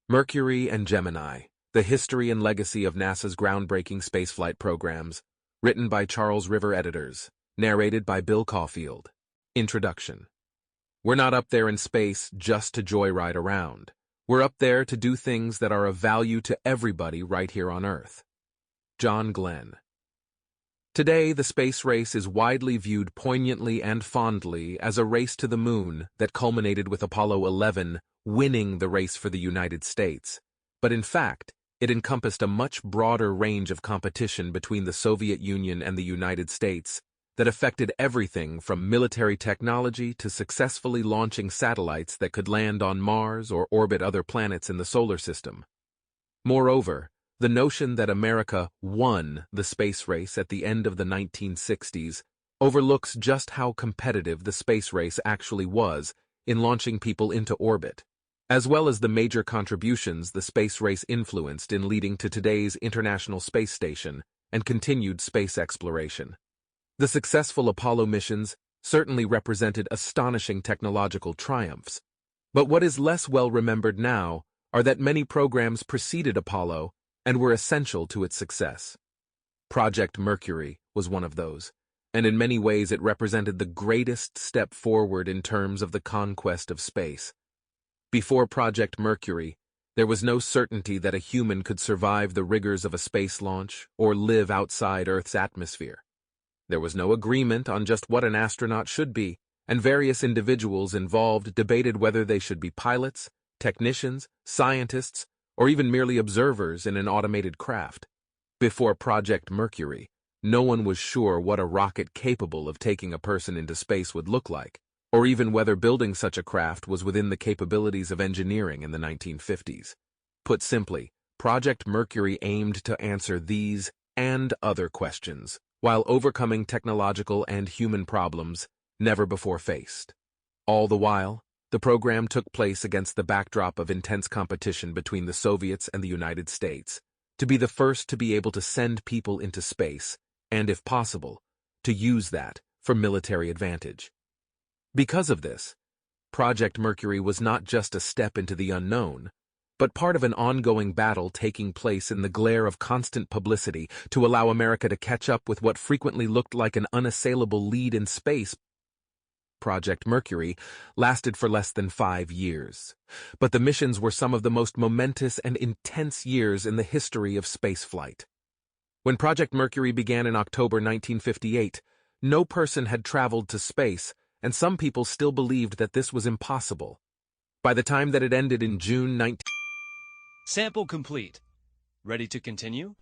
Mercury and Gemini, The History and Legacy of NASA's Groundbreaking Spaceflight Programs, written by Charles River editors, narrated by Bill Caufield. Introduction. We're not up there in space just to joyride around. We're up there to do things that are of value to everybody right here on Earth. John Glenn. Today, the space race is widely viewed poignantly and fondly as a race to the moon that culminated with Apollo 11 winning the race for the United States. But in fact, it encompassed a much broader range of competition between the Soviet Union and the United States that affected everything from military technology to successfully launching satellites that could land on Mars or orbit other planets in the solar system. Moreover, the notion that America won the space race at the end of the 1960s overlooks just how competitive the space race actually was in launching people into orbit, as well as the major contributions the space race influenced in leading to today's International Space Station and continued space exploration. The successful Apollo missions certainly represented astonishing technological triumphs, but what is less well remembered now are that many programs preceded Apollo and were essential to its success. Project Mercury was one of those, and in many ways it represented the greatest step forward in terms of the conquest of space. Before Project Mercury, there was no certainty that a human could survive the rigors of a space launch or live outside Earth's atmosphere. There was no agreement on just what an astronaut should be, and various individuals involved debated whether they should be pilots, technicians, scientists, or even merely observers in an automated craft. Before Project Mercury, no one was sure what a rocket capable of taking a person into space would look like, or even whether building such a craft was within the capabilities of engineering in the 1950s. Put simply, Project Mercury aimed to answer these and other questions, while overcoming technological and human problems never before faced. All the while, the program took place against the backdrop of intense competition between the Soviets and the United States, to be the first to be able to send people into space, and if possible, to use that for military advantage. Because of this, Project Mercury was not just a step into the unknown, but part of an ongoing battle taking place in the glare of constant publicity to allow America to catch up with what frequently looked like an unassailable lead in space. Project Mercury lasted for less than 5 years, but the missions were some of the most momentous and intense years in the history of spaceflight. When Project Mercury began in October 1958, no person had traveled to space, and some people still believed that this was impossible. By the time that it ended in June 19... Sample complete. Ready to continue?